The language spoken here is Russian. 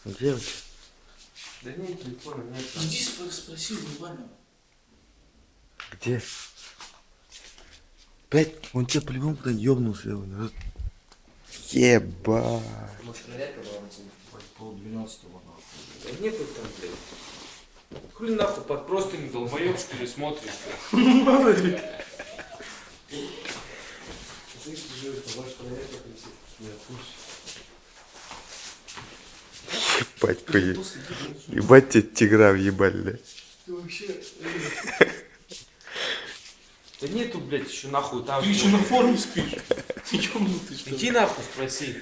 Где у тебя? Да нет телефона, нет. Иди спроси у Ивана. Где? Блять, он тебя по-любому куда ёбнулся. Ебать. Может, проверка была на телефоне? 11:30 нахуй. Да нету там, блядь. Хули нахуй под простыню долбоёб, что ли, смотришь? Мало ли. Ебать, хуй. Ебать тебе тигра въебали. Ты вообще... Да нету, блядь, еще нахуй там. Ты еще на форуме спишь? Ты ёбнутый, что ли? Иди нахуй, спроси.